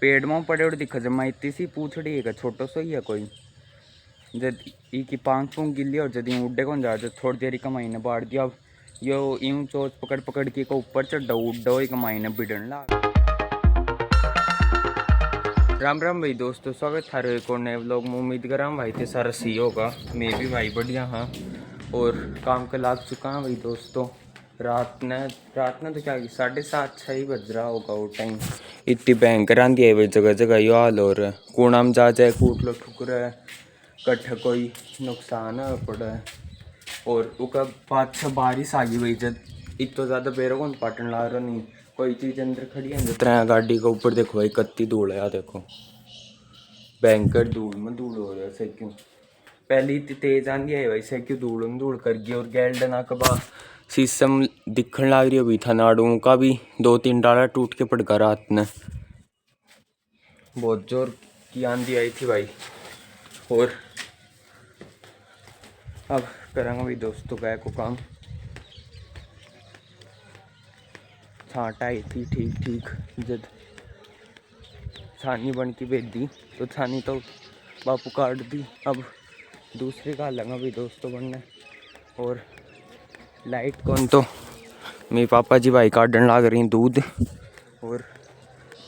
पेड़ में पड़े और दिखा जमा इतनी सी पूछड़ी है छोटो सो ही है कोई जब की पाँच पूँग गिल्ली और जब उड्डे कौन जा थोड़ी देर कमाई ने बाढ़ दिया। अब यो यूँ चोच पकड़ पकड़ के को ऊपर चढ़ उड्डो ही कमाई ने बिड़न ला। राम राम भाई दोस्तों, स्वागत थारे एक और नए व्लॉग में। उम्मीद कर रहा हूँ भाई ते सारा सही होगा। मैं भी भाई बढ़िया हाँ और काम के लाग चुका हूँ भाई दोस्तों। रात ने तो क्या 7:30 6 ही बज रहा होगा वो टाइम। इतनी भयंकर आंधी आई भाई, जगह जगह यो हाल और कूड़ा में जा जाए कूट लो ठुकर है कट्ठे कोई नुकसान पड़ा है। और उसका पाँच छः बारिश आ गई भाई, जब इतना ज़्यादा पैरों को पाटन ला रहा नहीं कोई चीज़ अंदर खड़ी है। जितना गाड़ी के ऊपर देखो भाई कत्ती धूल है, देखो भयंकर धूल में धूल हो रहा है। क्यों पहले इतनी तेज आंधी आई वैसे क्यों धूल में धूल कर गई। और गैल्डना का बा शीशम दिखने लग रही अभी था, नाड़ों का भी 2-3 डाला टूट के पड़ गया रात में। बहुत जोर की आंधी आई थी भाई। और अब करेंगे भाई दोस्तों गाय को काम। छाँट आई थी ठीक जब छानी बन की भेज दी तो छानी तो बापू काट दी। अब दूसरी का लगा भी दोस्तों बनने। और लाइट कौन तो मेरे पापा जी भाई काटने लग रही दूध और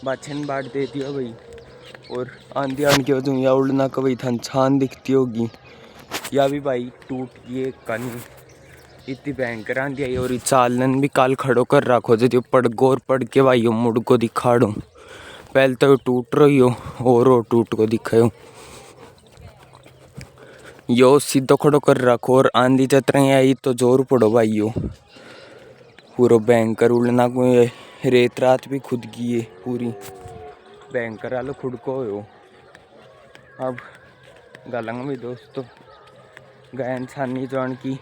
बाछन बाट दे दिया भाई। और आंधी आन की वजह या उड़ना का भाई थन छान दिखती होगी या भी भाई टूट गई कहीं इतनी भयंकर आंधी आई। और चालन भी काल खड़ो कर रखो जो पड़ गोर पड़ के भाई मुड़ को दिखाड़ो। पहले तो टूट रही हो और टूट को दिखाओ यो सीधो खड़ो कर रखो। और आंधी जतरा आई तो जोर पड़ो भाई यो पूरा भयंकर उड़ना को रेत रात भी खुद गई है पूरी भयंकर आलो खुद को हो। अब गालंगा भी दोस्तों गायन छानी जान की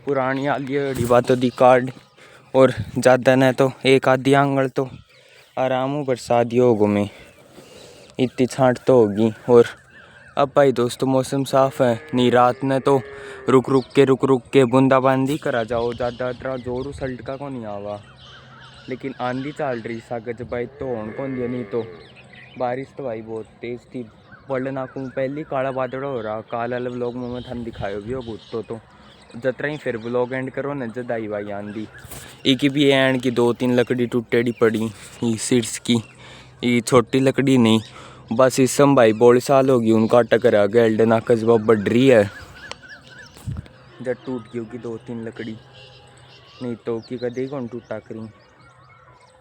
पुरानी आली बातों दी कार्ड। और ज़्यादा न तो एक आधी आंगल तो आराम हो बरसात होगो में इतनी छाँट तो होगी। और अब भाई दोस्तों मौसम साफ़ है नहीं, रात में तो रुक रुक के बूंदाबांदी करा जाओ ज़्यादा इतना जोर सल्ट का को नहीं आवा। लेकिन आंधी चल रही सागज भाई तो होन कौन दिया नहीं तो बारिश तो भाई बहुत तेज़ थी। वर्ल्ड नाकू पहले काला बादल हो रहा काला व्लॉग में थन दिखायो भी हो भूत तो जतरा ही फिर व्लॉग एंड करो न जद आई भाई आंधी एक भी एंड की 2-3 लकड़ी टूटेड़ी पड़ी सीट्स की। ये छोटी लकड़ी नहीं बस इसम भाई बड़ी साल होगी उनका टकरा गैल्ड ना कस्बा बढ़ रही है जब टूट गई होगी 2-3 लकड़ी नहीं तो कि कदे कौन टूटा करी।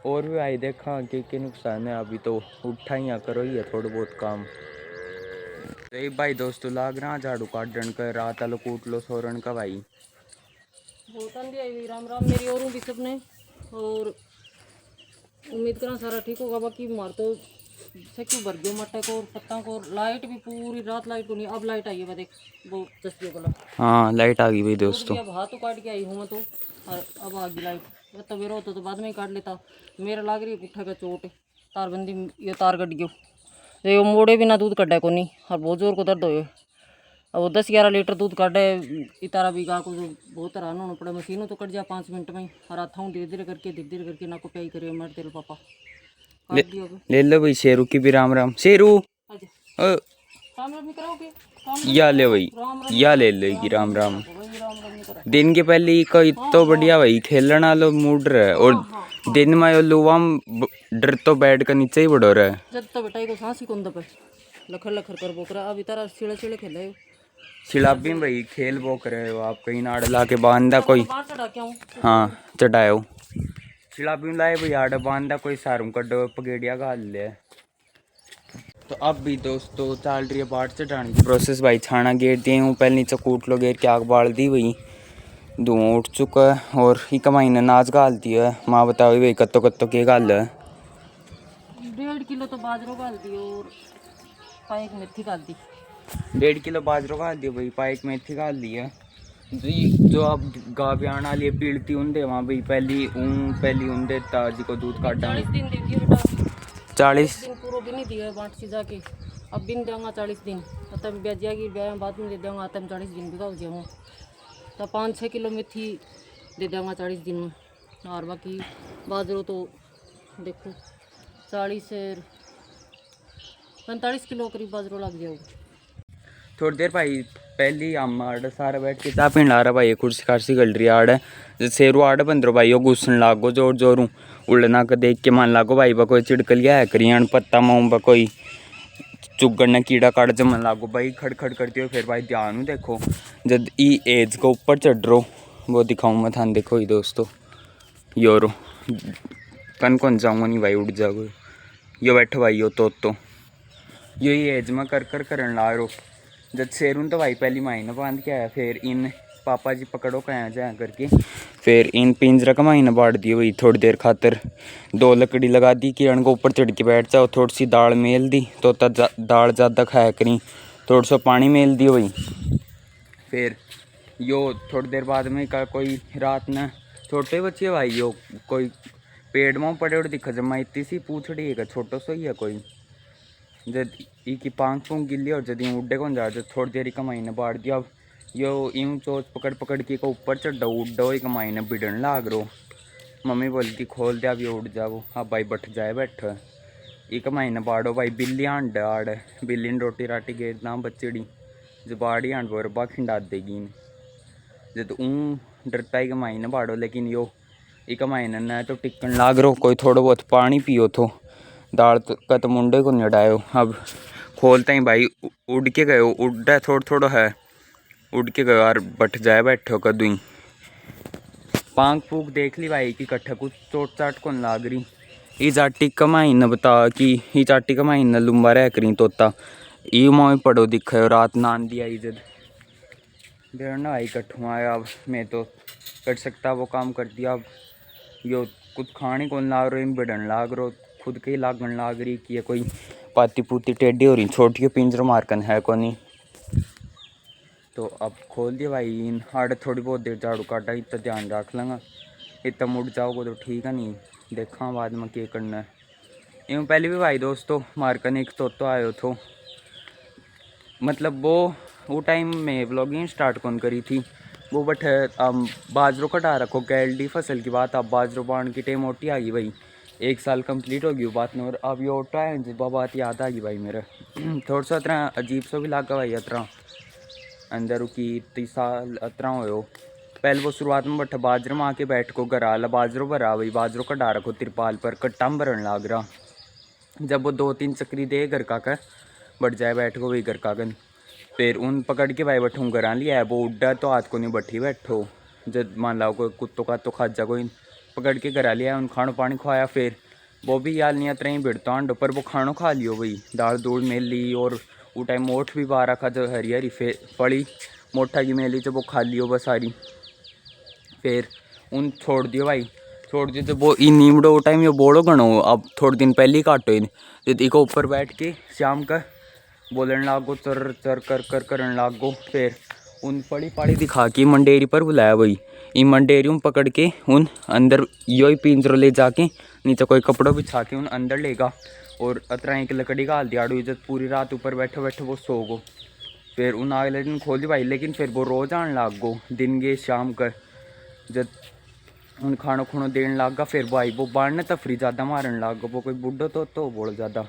और भी आई देखा के नुकसान है अभी तो उठा ही करो ही है थोड़ा बहुत काम। तो भाई दोस्तों लाग रहा झाड़ू काटन का रात आलो कूट लो सोरन का भाई बहुत आंधी आई। राम राम मेरी और भी सबने। और उम्मीद करा सारा ठीक होगा। बाकी मार तो क्यों भर गयो मट्टे को और पत्ता को। लाइट भी पूरी रात लाइट को नहीं, अब लाइट आई है देख वो तस्वीर वाला। हाँ लाइट आ गई भाई दोस्तों। अब हाथ तो काट के आई हूँ मैं तो अब आ गई लाइट। तो मेरा होता तो बाद में ही काट लेता। मेरा लाग रही है पुट्ठा का चोट तारबंदी ये तार कट गयो ये मोड़े भी ना दूध कटा को नहीं और बहुत जोर को दर्द हो। अब वो 10-11 लीटर दूध काटे इतारा बीघा को जो बहुत हैरान होना पड़ा। मशीनों तो कट जाए 5 मिनट में और आता हूँ धीरे धीरे करके ना को प्याई करे मर तेरे पापा ले लो भाई शेरू की भी राम राम शेरू राम राम कराओगे या ले भाई या ले लेगी राम राम। दिन के पहले का इतो बढ़िया भाई खेलना लो मूड रहा है। और दिन में यो लुवा डर तो बैठ कर नीचे ही बढ़ो रहा है जब तो बेटा को सांस ही कौन दबे लखर कर बोकरा। अब इतारा चिड़े चिड़े खेले छिड़ाबी भाई खेल वो करे हो आप कहीं नाड़ ला के बांधा कोई। हाँ चढ़ाओ छिड़ाबी लाए भाई आड़ बांधा कोई सारू कड्डो पगेड़िया घाल ले। तो अब भी दोस्तों चल रही है बाट चढ़ाने की प्रोसेस भाई। छाना गेर दिए हूँ पहले नीचे कूट लो गेर के आग बाल दी भाई धुआं उठ चुका है। और एक महीने नाच गाल दी है माँ बताओ भाई कत्तो के गाल है 1.5 किलो तो बाजरो गाल दी और पाइक मेथी गाल दी 1.5 किलो बाजरो गाल दिया भाई पाइक मेथी गाल दी है। जो अब गाँव ब्याण वाली पीड़ती उन्दे वहाँ भाई पहली ऊन देता जी को दूध काटा 40 दिन दे दिए बेटा 40 दिन पूरा भी नहीं दिया बाट से जाके। अब बिन दूँगा 40 दिन तब ब्याजिया की ब्याह बाद में दे दूँगा तब 40 दिन भी गाँव जाऊँ तो 5-6 किलो मेथी दे दूँगा 40 दिन में। और बाकी बाजरो तो देखो 40 45 किलो करीब बाजरो लग जाएगा। थोड़ी देर भाई पहली हम आड़ सारा बैठ के चाह पीन ला रहा भाई, कुर्सी कार्सी गल रही आड़ सेरू आड़ बंदरो भाई वो घुसन लागो जोर जोरू उड़ना का देख के मन लागो भाई बा कोई चिड़कलिया है करियन पत्ता माऊं बा कोई चुगन ने कीड़ा काट जमन लागो भाई खड़खड़ करती हो। फिर भाई ध्यान देखो जब ई एज को ऊपर चढ़ रो वो दिखाऊँ मैं थान, देखो ही दोस्तों योरो कन कौन जाऊँगा नहीं भाई उड़ जाओ यो बैठो भाई यो तो यही एज में कर करन ला रो। जब शेरून तो भाई पहली महीना बांध के आया, फिर इन पापा जी पकड़ो कहाँ जाए करके फिर इन पिंजरा का महीना बांट दिए वही थोड़ी देर खातर 2 लकड़ी लगा दी कि अण को ऊपर चढ़ के बैठ जाओ, थोड़ी सी दाल मेल दी तो दाल ज़्यादा खाया करी, थोड़ा सा पानी मेल दी वही। फिर यो थोड़ी देर बाद में का कोई रात न छोटे बच्चे भाई यो कोई पेड़ में पड़े और दिखा जमा इतनी सी पूछड़ी है छोटो सो ही है कोई जब ई की पांग पूंग गिल्ली और जब उड्डे कौन जा थोड़ी देर कमाई ने बाढ़ दिया। अब यो यूँ चोच पकड़ के को ऊपर चढ़ो उड्डो ही कमाई ने बिड़न लाग रो। मम्मी बोलती खोल दे अब ये उड़ जाओ, हाँ भाई बैठ जाए बैठ ई कमाई ने बाढ़ो भाई बिल्ली आंड आड़ बिल्ली ने रोटी राटी गेर ना बच्चड़ी जो बाड़ी आंड वो रब्बा खिंडा देगी जब ऊँ डरता ही कमाई ने बाढ़ो। लेकिन यो ई कमाई ने तो टिकन लाग रो कोई थोड़ा बहुत पानी पियो थो दाल का तो मुंडे को नड़ायो। अब खोलते ही भाई उड़ के गयो उड्डा थोड़ा है उड़ के गयो यार बट जाए बैठो कदू ही पांग पूक देख ली भाई कि कट्ठा कुछ चोट चाट कौन लाग रही। ई चाटी कमाई न बता कि ई चाटी कमाई न लुम्बा रह करी तोता ई मोई पड़ो दिखायो रात नान दिया जद देना भाई कट्ठू आया। अब मैं तो कर सकता वो काम कर दिया। अब यो कुछ खाने कौन लाग रो बिड़न लाग रो खुद के ही लागन लाग रही कि ये कोई पाती पूती टेढ़ी हो रही छोटी पिंजर मारकन है को नहीं। तो अब खोल दिया भाई इन आड़ थोड़ी बहुत देर झाड़ू काटा इतना ध्यान रख लूँगा इतना मुड़ जाओगे तो ठीक है नहीं देखा बाद में क्या करना है। यूँ पहले भी भाई दोस्तों मारकन एक तो आयो थो मतलब वो टाइम में व्लॉगिंग स्टार्ट कौन करी थी वो बट बाजरों कटा रखो कैलडी फसल की बात। अब बाजरों बाण की टेम मोटी आ गई भाई 1 साल कंप्लीट हो गई बात में और अब ये ऑटो है जिस बात याद आ गई भाई मेरा थोड़ा सा इतना अजीब सा भी लगा भाई इतना अंदर की 30 साल इतना हो पहले वो शुरुआत में बट बाजरे में आके बैठ को घर ला बाजरों भरा भाई बाजरों कटा रखो तिरपाल पर कट्टा में भरन लाग रहा। जब वो 2-3 चक्री दे घर का कर बढ़ जाए बैठ को वही घर का गन फिर उन पकड़ के भाई बैठूँ घर लिया है वो उड्डा तो हाथ को नहीं बैठी बैठो जब मान लाओ कोई कुत्तों का तो खाजा कोई पकड़ के घर लिया उन खानो पानी खुआया। फिर वो भी यार नहीं तरह ही भिड़ता आंडो पर वो खानो खा लियो भाई दाल दूल मेल ली और वो टाइम मोठ भी बाहर रखा जो हरी हरी फड़ी मोटा की मेली जब वो खा लियो बस सारी। फिर उन छोड़ दियो भाई छोड़ दियो तो वो इन नीमड़ो वो टाइम ये बोड़ो गणो अब थोड़े दिन पहले ही काटो इन इको ऊपर बैठ के शाम का बोलन लागो चर चर कर करन लागो। फिर उन पड़ी पाड़ी दिखा के मंडेरी पर बुलाया भाई इन मंडेरी में पकड़ के उन अंदर यो ही पिंजरो ले जाके नीचे कोई कपड़ों बिछा के उन अंदर लेगा और अतरा एक लकड़ी का हाल दियाड़ू जब पूरी रात ऊपर बैठे बैठे वो सो गो। फिर उन अगले दिन खोल दी भाई लेकिन फिर वो रोज आने लाग गो दिन के शाम कर जब उन खानो खुनो देने लाग गा। फिर भाई वो बाढ़ तफरी ज़्यादा मारन लाग गो वो कोई बुढ़ो तो बोल ज़्यादा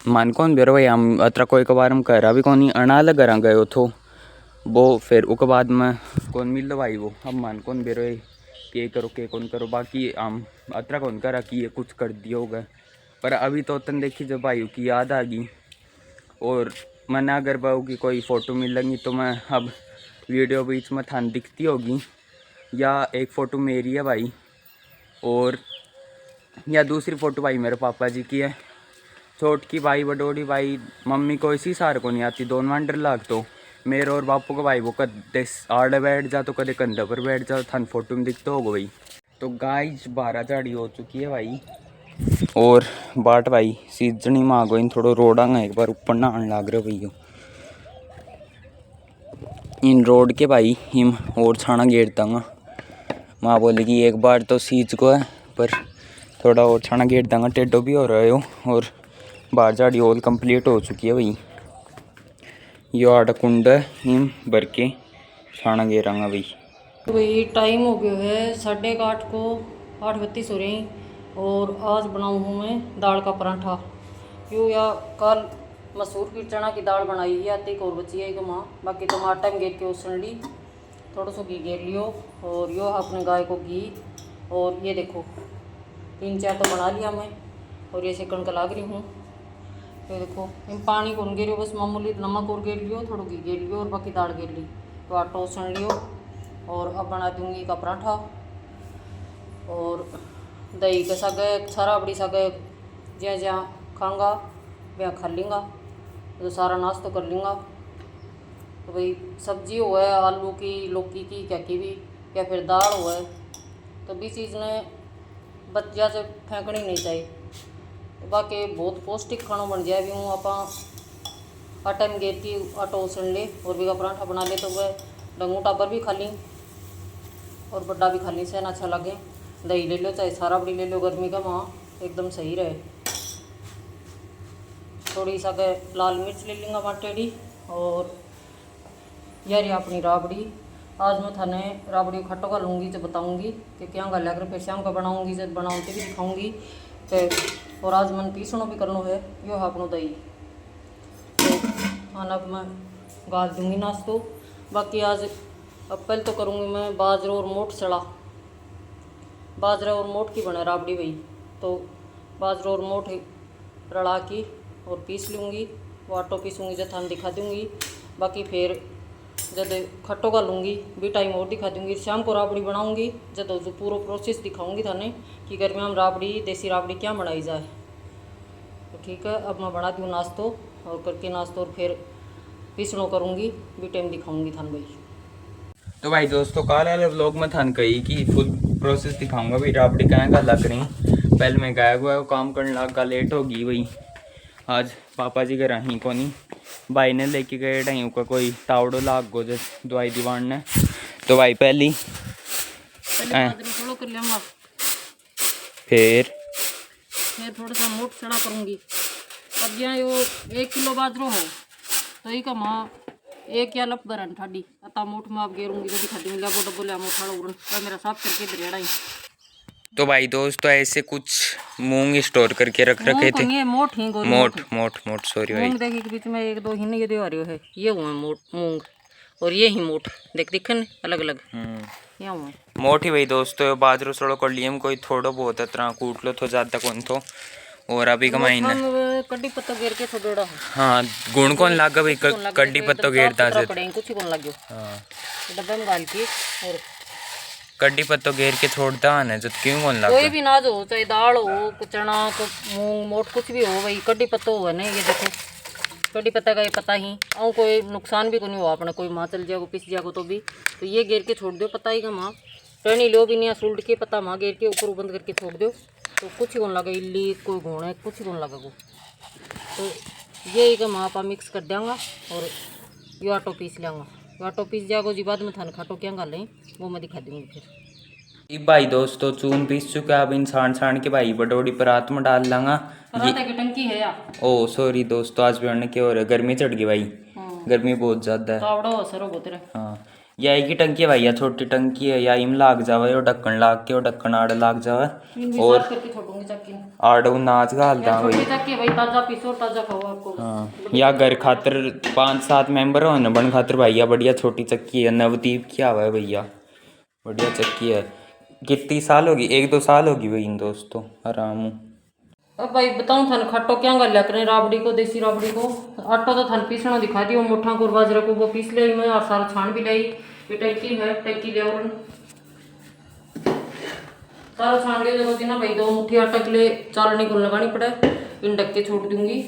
मन कौन बेरो भाई हम अतरा कोई कबार हम कह रहा भी कौन अना लगा गए थो वो फिर उसके बाद में कौन मिल लो भाई वो अब मन कौन बेरो के करो के कौन करो बाकी हम अतरा कौन करा कि ये कुछ कर दिया होगा। पर अभी तो तन देखी जब भाई की याद आ गई और मैंने अगर बहू की कोई फ़ोटो मिल लगी तो मैं अब वीडियो बीच में थान दिखती होगी या एक फ़ोटो मेरी है भाई और या दूसरी फ़ोटो भाई मेरे पापा जी की है छोट की भाई बडोड़ी भाई मम्मी को इसी सार को नहीं आती दोनों अंडर लाग तो मेरे और बापू को भाई वो कदे आड़े बैठ जा तो कदे कंधे पर बैठ जाओ थान फोटो में दिखते होगा भाई। तो गाइस 12 झाड़ी हो चुकी है भाई और बाट भाई सीजनी में आ गई थोड़ा रोडांगा एक बार ऊपर नहान लाग रहे भैया इन रोड के भाई हिम और छाना गेट दूँगा माँ बोले कि एक बार तो सीज को है पर थोड़ा और छाना गेट दूँगा टेढ़ो भी हो रहे हो और बाहर झाड़ी ऑल कंप्लीट हो चुकी है भाई। यो आटा कुंड हिम भर के छाना गेरांगा भाई। तो भाई टाइम हो गया है 8:30 को 8:32 हो रही और आज बनाऊँ हूँ मैं दाल का पराठा। यूँ या कल मसूर की चना की दाल बनाई है आते और बची है माँ। बाकी टमाटर में गेर के उसन ली, थोड़ा सा घी गेर लियो और यो अपने गाय को घी। और ये देखो 3-4 तो बना लिया मैं और ये सेकंड का लाग रही हूँ। ये देखो इन पानी को गेरियो, बस मामूली नमक और गेर लियो, थोड़ा घी गेर लियो और बाकी दाल गेर ली। तो आटा उसन लियो और अब बना दूँगी का पराठा। और दही के सागे सारा बड़ी सागे ज्या ज्या खाऊंगा वह खा लेंगा, तो सारा नाश्ता कर लेंगा। तो भाई सब्जी हो है आलू की, लौकी की, क्या की भी, या फिर दाल हो है, तो भी चीज़ ने बच्चा से फेंकनी नहीं चाहिए। तो बाकी बहुत पौष्टिक खाना बन जाए भी हूँ। आप आटा में गेर की आटा उसन ले और भी का पराठा बना ले, तो वह डंगू टाबर भी खा ली और बड्डा भी खा ली, से ना अच्छा लगे। दही ले लो चाहे सारा बड़ी ले लो, गर्मी का वहाँ एकदम सही रहे। थोड़ी सा लाल मिर्च ले लेंगे माटेड़ी। और यार ये अपनी राबड़ी, आज मैं थाने राबड़ी खट्टो का लूँगी तो बताऊँगी कि क्या गल कर, फिर शाम का बनाऊँगी, जब बनाऊँगी भी दिखाऊँगी। तो और आज मन पीसनो भी करना है, यो है अपनो दही। तो खाना मैं गाल दूँगी नाश्तो। बाकी आज अब पहले तो करूँगी मैं बाजरा और मोट सड़ा, बाजरा और मोट की बने राबड़ी भाई। तो बाजरा और मोट रला की और पीस लूँगी, वो आटो पीसूँगी जब थाने दिखा दूँगी। बाकी फिर जब खट्टो का लूँगी भी टाइम और दिखा दूँगी। शाम को राबड़ी बनाऊँगी जब जो पूरा प्रोसेस दिखाऊँगी थाने कि गर्मी में राबड़ी, देसी राबड़ी क्या बनाई जाए। तो ठीक है, अब मैं बना दूँ नाश्तो और करके नाश्तो और फिर पीसनो करूँगी, भी टाइम दिखाऊँगी थाने भाई। तो भाई दोस्तों कल वाले व्लॉग में थान कही कि फुल प्रोसेस दिखाऊंगा भाई राबड़ी कहाँ का लग रही। पहले मैं गाया हुआ काम करने लगा, लेट होगी भाई। आज पापा जी घर ही को नहीं, भाई ने लेके गए ढाई का कोई तावड़ो लाग गो जो दवाई दीवान ने। तो भाई पहली फिर थोड़ा सा मोट सड़ा करूँगी। अब यहाँ यो 1 किलो बाजरो हो तो ही का माँ 1 या लप बरन ठाडी अता मोट में आप गेरूंगी जल्दी खाती मिला बोलो बोले हम उठाड़ा उड़न तो मेरा साफ करके दरेड़ा ही। तो भाई दोस्तों ऐसे कुछ मूंग स्टोर करके रख रखे थे। ये मोट ही गोरी मोट सॉरी भाई। मूंग देखिए के बीच में 1-2 ही नहीं ये दे आ रहे है, ये हुआ मोट मूंग और ये ही मोट देख दिखन अलग अलग यहाँ हुआ मोट ही भाई दोस्तों। बाजरो सड़ो कर लिए कोई थोड़ा बहुत तरह कूट लो तो ज़्यादा कौन तो। और अभी कमाई ना कड्डी पत्तो घेर के छोड़ा। हाँ गुण कौन लागा भाई कड्डी पत्तो घेरता से कुछ कौन लग्यो। हाँ डब्बे में डाल के और कड्डी पत्तो घेर के छोड़ता है ना, जो क्यों कौन लगा। कोई भी नाज हो चाहे दाल हो, चना को मूंग मोट कुछ भी हो भाई, कड्डी पत्तो हो ना। ये देखो कड्डी पत्ता का ये पता ही और कोई नुकसान भी को नहीं हुआ अपने, कोई माँ चल जाएगा पिस जाएगा तो भी। तो ये घेर के छोड़ दो पता ही का माँ टहनी लो भी नहीं, सुलट के पता माँ घेर के ऊपर बंद करके छोड़ दो तो कुछ ही कौन लगा, इल्ली कोई घोड़े कुछ ही कौन लगा को। तो ये ही का माँ आप मिक्स कर देंगे और ये आटो पीस लेंगे। आटो पीस जाएगा जी बाद में थाने खाटो क्या गालें वो मैं दिखा दूँगी फिर। भाई दोस्तों चून पीस चुका, अब इंसान छान के भाई बडोड़ी परात में डाल लांगा। पराठे की टंकी है यार। ओ सॉरी दोस्तों, आज भी क्या हो रहा है, गर्मी चढ़ गई भाई। गर्मी बहुत ज्यादा है। हाँ या एक ही टंकी है भाई, या छोटी टंकी है या इम लाग जावे और ढक्कन लाग के और ढक्कन आड़ लाग जावे और आड़ नाच घाल दा भाई। हाँ या घर खातर 5-7 मेंबर हो ना बन खातर भैया बढ़िया छोटी चक्की है, नवदीप की आवा है भैया, बढ़िया चक्की है। कितनी साल होगी, 1-2 साल होगी भाई इन दोस्तों आराम। अब भाई बताऊँ थाने खट्टो क्या गल करें राबड़ी को, देसी राबड़ी को। आटो तो थाने पीसना दिखा दियो, मुठा को बाजरे को वो पीस ले मैं और सारा छान भी लाई। ये टंकी है, टंकी ले और सारा छान ले जब ना भाई 2 मुट्ठी आटा के लिए चालनी को लगानी पड़े। इन ढक के छोड़ दूंगी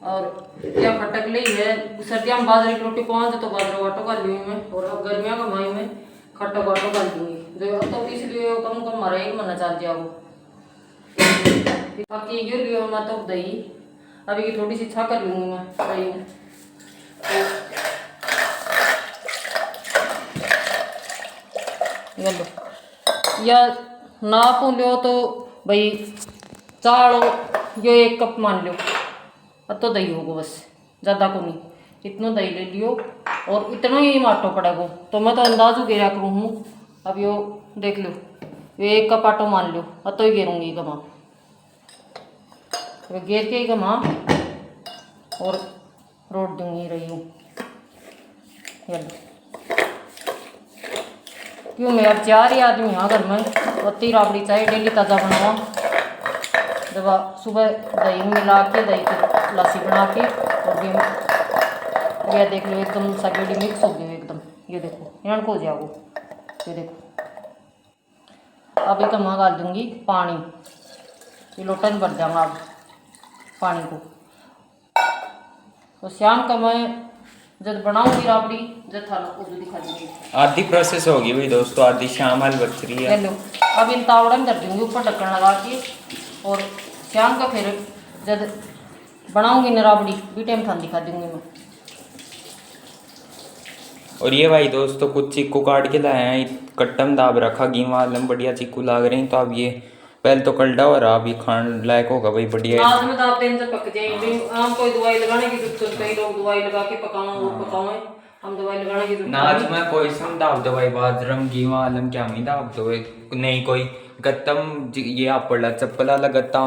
और क्या खट्टा के लिए है। सर्दियों में बाजरे की रोटी पहुँच तो बाजरा आटो का लूँगी मैं, और अब गर्मियों का भाई में खट्टा को आटो डाल दूंगी। जो अब तो पीस लियो कम कम मारा 1 महीना चल जाओ। बाकी ये लियो मैं तो दही, अभी की थोड़ी सी छा कर लूँगी मैं दही में। ये लो या नाप लो तो भाई चाड़ो यो 1 कप मान लो, अब तो दही होगा बस, ज़्यादा को नहीं। इतना दही ले लियो और इतना ही आटो पड़ेगा। तो मैं तो अंदाज़ गिरा करूँ हूँ। अब यो देख लो, ये 1 कप आटो मान लो, अब तो ही गिरूँगी कमा। तो घेर के ही घुमा और रोट दूंगी रही हूँ। क्यों मैं अब 4 ही आदमी हाँ घर में, और 3 राबड़ी चाहिए डेली ताज़ा बनावा। जब सुबह दही मिला के दही की लस्सी बना के और ये देख लो एकदम सगेड़ी मिक्स हो गई एकदम। ये देखो यहाँ को हो जाओ, ये देखो। अब एक मैं डाल दूंगी पानी, ये लोटन भर जाऊंगा अब पानी को। तो शाम का मैं जब बनाऊंगी राबड़ी जब थाना को दिखा दूंगी। आधी प्रोसेस होगी भाई दोस्तों, आधी शाम हाल बच रही है। लो अब इन तावड़ा में कर दूंगी ऊपर ढक्कन लगा के, और शाम का फिर जब बनाऊंगी ना राबड़ी भी टाइम थान दिखा दूंगी मैं। और ये भाई दोस्तों कुछ चीकू काट के लाए हैं, कट्टम दाब रखा घी वालम, बढ़िया चीकू लाग रही। तो अब ये पहले तो कलडा हो रहा, अभी खान लायक होगा भाई बढ़िया। आज में दाब देने से पक जाएंगे। हम कोई दवाई लगाने की जरूरत नहीं, कई लोग दवाई लगा के पकाओ, हम दवाई लगाने की जरूरत नाच में कोई सम दाब दो भाई, बाजरम घी वालम क्या मी दाब दो नहीं कोई गत्तम ये आप पड़ा चप्पल वाला गत्ता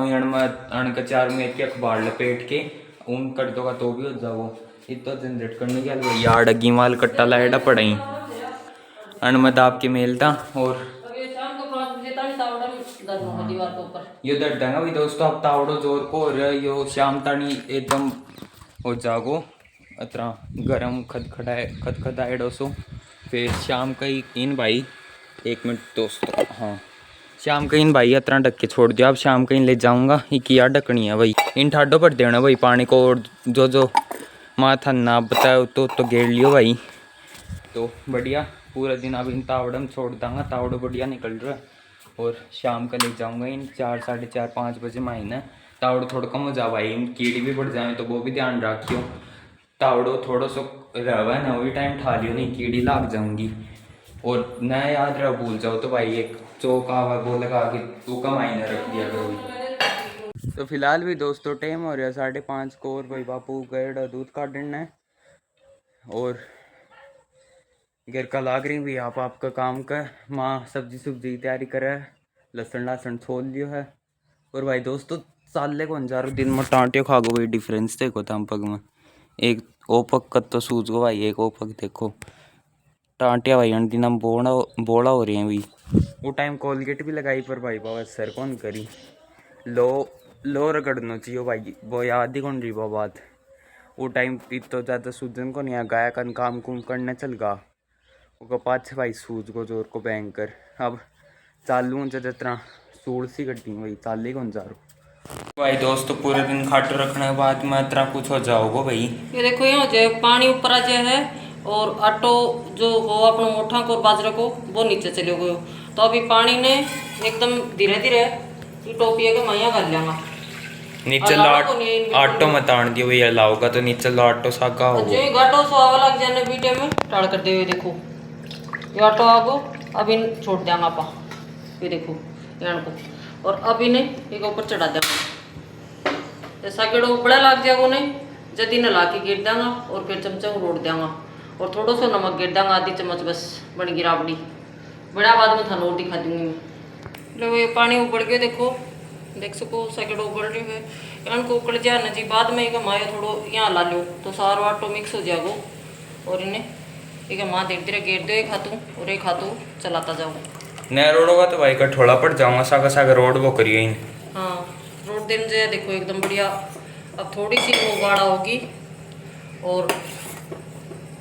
अण का 4 मेथ के अखबार लपेट के ऊन कर दोगा तो भी हो जाओ। इतना झंझट करने के यार डगी माल कट्टा लाएडा पड़ाई अण में दाब के मेलता। और यो दर्द देगा भाई दोस्तों, अब तावड़ो जोर को हो रहा है यो शाम तानी एकदम हो जागो अतरा गरम खदखदाए डोसो। फिर शाम का ही इन भाई 1 मिनट दोस्तों, हाँ शाम का इन भाई अतरा ढक के छोड़ दिया। अब शाम का इन ले जाऊंगा ही किया ढकनी है भाई, इन ठाडो पर देना भाई पानी को। और जो माथा ना बताओ तो गेड़ लियो भाई। तो बढ़िया पूरा दिन अब इन तावड़म छोड़ दूँगा, तावड़ो बढ़िया निकल रहा है। और शाम का ले जाऊंगा इन 4 साढ़े 4 5 बजे मायने तावड़ो थोड़ा कम हो जा भाई, इन कीड़ी भी बढ़ जाए तो वो भी ध्यान रखियो। तावड़ो थोड़ा सो रहा ना वही टाइम ठा लियो, नहीं कीड़ी लाग जाऊंगी। और न याद रहा भूल जाओ तो भाई एक चौका हुआ वो लगा के तू का मायने रख दिया करो। तो फिलहाल भी दोस्तों टाइम हो रहा 5:30 को, और भाई बापू गए दूध काटना है और घर का लाग रही भी आप आपका काम का माँ सब्जी की तैयारी करे, लहसुन छोल लियो है। और भाई दोस्तों साले को अंजारो दिन में टाँटियो खा गो भाई, डिफरेंस देखो तम पग में एक ओ पक कत तो सूझ गो भाई, एक ओ पक देखो टाँटिया भाई अन दिन हम बोड़ा हो रही हैं भाई। वो टाइम कोलगेट भी लगाई पर भाई बाबा सर कौन करी लो रगड़ना चाहिए भाई, वो याद ही कौन रही वो बात। वो टाइम तो ज़्यादा सूझन को नहीं आ गाया कन काम कुम करने चल गा वो पाछे भाई सूझ को जोर को बैंकर। अब चालू जितना सूड़ सी गड्डी भाई चाली कौन जा रो भाई दोस्तों। पूरे दिन खाटो रखने के बाद में इतना कुछ हो जाओगे भाई। ये देखो यहाँ जो पानी ऊपर आ जाए है और आटो जो हो अपना मोटा को और बाजरा को वो नीचे चले गए। तो अभी पानी ने एकदम धीरे धीरे ये टोपिया के माया कर लिया नीचे आटो मत आन दियो भैया लाओगा तो नीचे आटो सागा हो जो घाटो सो आवा लग जाने बीटे में टाड़ कर दे। देखो ये ऑटो आगो अब इन छोड़ देंगे आप, ये देखो यहाँ को। और अब इन्हें एक ऊपर चढ़ा देंगे, जैसा कि बड़ा लग जाएगा उन्हें जल्दी न ला के गिर देंगे और फिर चमचा को रोट देंगे और थोड़ा सा नमक गिर देंगे, आधी चम्मच बस बन गई राबड़ी। बड़ा बाद में थानों दिखा दूंगी मैं। लो ये पानी उबल गया देखो, देख सको सैकड़ उबल रही है। यहाँ को उकड़ जाए ना जी बाद में एक माया थोड़ो यहाँ ला लो तो सारा आटो मिक्स हो जाएगा। और इन्हें ठीक है माँ धीरे धीरे गेट दो, एक हाथों और एक हाथों चलाता जाओ। नया रोड होगा तो भाई कठोला पड़ जाऊंगा सागा रोड वो करिए। हाँ रोड दिन जो है देखो एकदम बढ़िया। अब थोड़ी सी वो गाढ़ा होगी और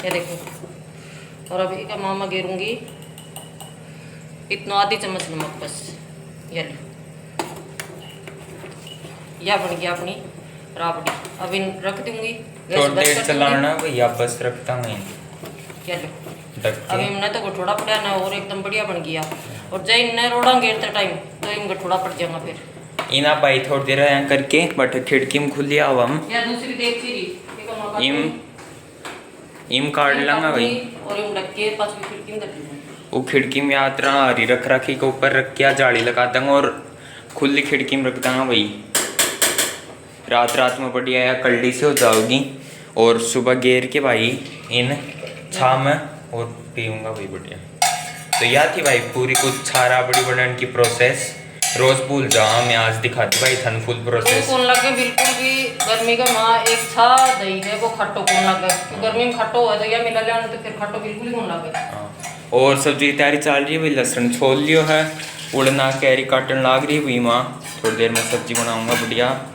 ये देखो। और अभी का मामा गिरूंगी इतना आधी चम्मच नमक बस, ये लो या बन गया अपनी राबड़ी। अब इन रख दूंगी तो देर चलाना भैया बस रखता मैं चलो। अभी हमने तो गठोड़ा पड़ा ना और एकदम बढ़िया बन गया। और जय इन्हें रोड़ा घेरते टाइम तो इन गठोड़ा पड़ जाएगा फिर इना भाई थोड़ी देर यहाँ करके बट खिड़की में खुली आवा हम या दूसरी देख रही इम काट लांगा भाई। और इम ढक के पास भी खिड़की में रख वो खिड़की में यात्रा हरी रख रखी के ऊपर रख के जाली लगा दूंगा और खुली खिड़की में रख दूंगा भाई। रात में बढ़िया या कल्डी से हो जाओगी और सुबह गेर के भाई इन छा में और पीऊँगा भाई बढ़िया। तो यह थी भाई पूरी कुछ छा राबड़ी बनाने की प्रोसेस। रोज भूल जा, मैं आज दिखाती भाई थन फुल तो प्रोसेस। कौन लगे बिल्कुल भी गर्मी का माँ एक छा दही है वो खट्टो कौन लगे, तो गर्मी में खट्टो है तो या मिला लिया तो फिर खट्टो बिल्कुल ही कौन लगे। और सब्जी की तैयारी चल रही है भाई, लहसुन छोल लियो है, उड़ना कैरी काटन लाग रही है भाई माँ, थोड़ी देर में सब्जी बनाऊंगा बढ़िया।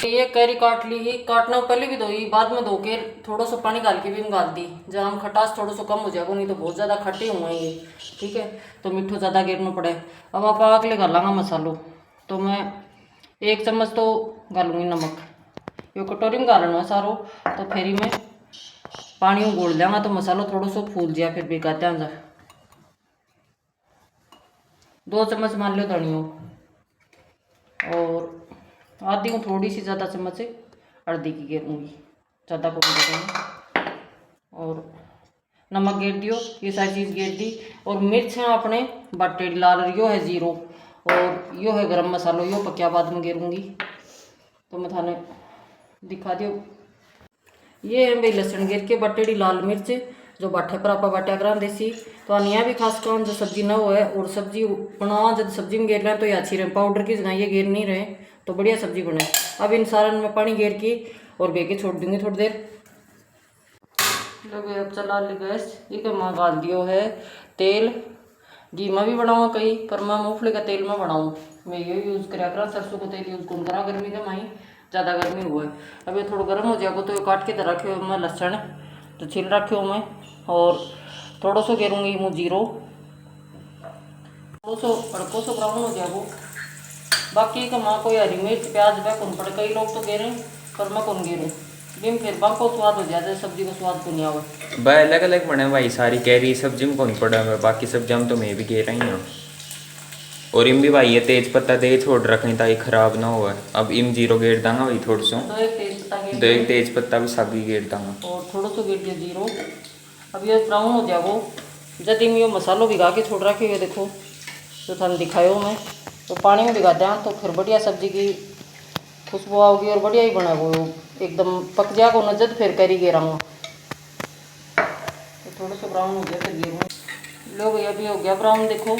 ये कैरी काट ली ही, काटना पहले भी धोई बाद में धो के थोड़ा सा पानी डाल के भी निकाल दी, जब हम खटास थोड़ा सा कम हो जाएगा, नहीं तो बहुत ज़्यादा खट्टे हुए ये, ठीक है, तो मिठो ज़्यादा गिरना पड़े। अब आप अगले डालांगा मसालो, तो मैं 1 चम्मच तो डालूंगी नमक, ये कटोरी में डालना है सारो, तो फिर ही मैं पानी में घोल देंगा तो मसालो थोड़ा सा फूल जाए, फिर बिगाते हैं अंदर। 2 चम्मच मान लो धनियो, और आधी को थोड़ी सी ज़्यादा चम्मच हल्दी की गेरूँगी, ज़्यादा को नहीं, और नमक गेर दियो, ये सारी चीज़ गेर दी। और मिर्च है अपने बटे लाल, यो है जीरो, और यो है गरम मसालो, यो पक्या बाद में गेरूँगी, तो मैं थाने दिखा दियो। ये है भाई लहसुन गिर के बटेड़ी लाल मिर्च, जो बाठे पर आप बाटा करा देसी, तो अनिया भी खास कर जो सब्जी ना हो है, और सब्जी बनाओ जब सब्जी में गेर लें तो ये अच्छी रहे, पाउडर की जगह ये गेर नहीं रहे तो बढ़िया सब्जी बने। अब इन सारन में पानी गेर की और बेके छोड़ दूंगी थोड़ी देर। लोग अब चला ली गैस, ये मैं डाल दियो है तेल, घी में भी बनाऊँ कहीं, पर मैं मूँगफली का तेल में बनाऊँ, मैं ये यूज़ करा सरसों का तेल यूज़ कौन करा गर्मी का माई, ज़्यादा गर्मी हुआ है। अब ये थोड़ा गर्म हो जाएगा तो ये काट के तो रखे हुए मैं लहसुन तो छिल रखे हुए मैं, और थोड़ा सा गेरूँगी मुँह जीरो, थोड़ा सा हड़को सो ब्राउन हो जाएगा। बाकी का माँ कोई हरी मिर्च प्याज वह कौन पड़े, कई लोग तो गेरें पर मैं कौन गेरूँ, बिम फिर बाको स्वाद हो जाता है, सब्जी को स्वाद को नहीं आवा भाई अलग अलग बने भाई, सारी कैरी सब्जी में कौन पड़ा है, बाकी सब्जियाँ तो मैं भी गे रही हूँ। और इम भी भाई ये तेज पत्ता दे छोड़ रखें ताकि खराब ना हो। अब इम जीरो गेर दांगा भाई थोड़ा सा, तो एक तेज पत्ता दो एक तेज पत्ता भी सागी गेर दांगा, और थोड़ा सा गिर दिया जीरो। अब ये ब्राउन हो जाएगो, जब ये मसालो भिगा के छोड़ रखे हुए देखो, तो थाने दिखायो मैं, तो पानी में भिगा दें तो फिर बढ़िया सब्जी की खुशबू आओगी और बढ़िया ही बना वो एकदम पक जाएगा न, जब फिर करी गिराऊँगा तो थोड़ा सा ब्राउन हो गया फिर गिरूँ। लो भैया भी हो गया ब्राउन देखो,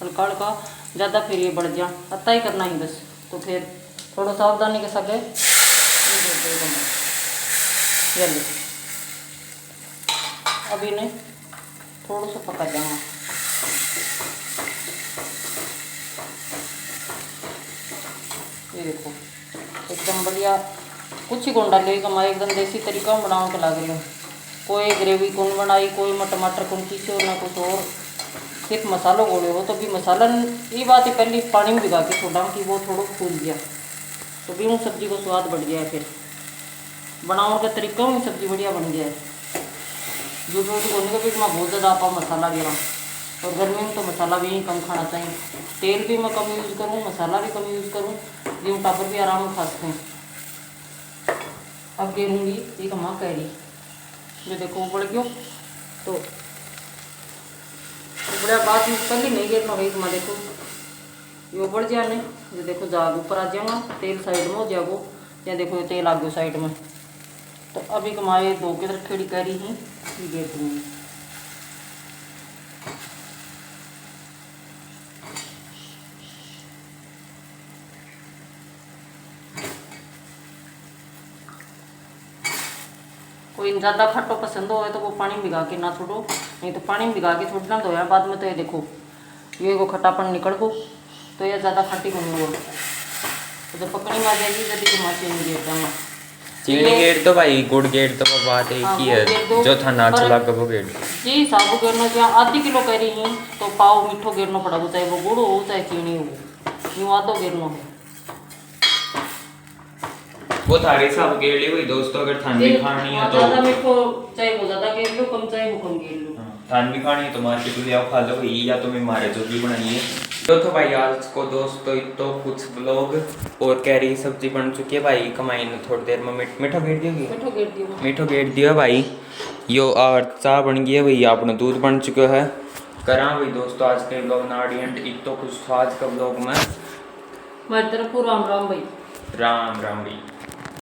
हल्का हल्का, ज़्यादा फिर ये बढ़ जा अत्ता ही करना ही बस, तो फिर थोड़ा सावधानी के साथ ये ले अब इन्हें थोड़ा सा पका जाऊँगा। ये देखो एकदम बढ़िया, कुछ ही कौन डाले कमाए, एकदम देसी तरीका में बनाओ के लागे लो, कोई ग्रेवी कौन बनाई, कोई में टमाटर कौन पीछे ना कुछ और, सिर्फ मसालों गोले हो तो भी मसाला ये बात है पहले पानी में भिगा के छोड़ा कि वो थोड़ा फूल गया तो भी वो सब्जी को स्वाद बढ़ गया है, फिर बनाने का तरीका में सब्जी बढ़िया बन गया है। जो बोलने का भी मैं बहुत ज़्यादा आपा मसाला गिरा, और गर्मी में तो मसाला भी कम खाना चाहिए, तेल भी मैं कम यूज़ करूँ, मसाला भी कम यूज़ करूँ, ये टापर भी आराम से खा सकते हैं। अब गेरूँगी एक माँ कैरी, जो देखो उबड़ गयो तो बड़ा बात पहले नहीं गिरना भाई, मैं देखो ये उबड़ जाने, ये देखो जाग ऊपर आ जाऊँगा, तेल साइड में हो जाएगो, या देखो ये तेल आ गया साइड में, तो अभी कमाए 2 की तरफ खड़ी कैरी ही गिर दूँगी। कोई ज़्यादा खट्टो पसंद हो तो वो पानी में भिगा के ना छोड़ो, नहीं तो पानी में भिगा के छोड़ना धोया बाद में, तो ये देखो ये को खट्टापन निकल गो, तो ये ज़्यादा खट्टी नहीं हो, तो जब पकड़ी में आ जाएगी जल्दी घुमा चीनी गेट जाऊँगा। चीनी गेट तो भाई गुड़ गेट तो बात एक ही है, जो था ना चला वो गेट जी साबु गिरना चाहिए। आधी किलो कह रही ही तो पाव मिठो गिरना पड़ा, चाहे वो गुड़ हो चाहे चीनी हो, यूँ आधो गिरना हो, वो थारे साहब गेड़ ली भाई दोस्तों, अगर ठंडी खानी है तो ज़्यादा मिठो चाहे वो ज़्यादा गिर लो, कम चाहे वो कम गिर लो, ठंडी खानी है तो मार्केट में आओ खा लो भाई, या तो मैं मारे जो भी बनाइए। तो भाई आज को दोस्तों तो कुछ ब्लॉग और कैरी सब्जी बन चुकी है भाई, कमाई ने थोड़ी देर में मीठो गेट दियोगी, मीठो गेट दियो भाई, यो और चाह बन गई है भाई, अपना दूध बन चुका है। करा भाई दोस्तों आज के ब्लॉग नाड़ी एंड एक तो कुछ आज का ब्लॉग में मेरी तरफ राम राम भाई, राम राम भाई।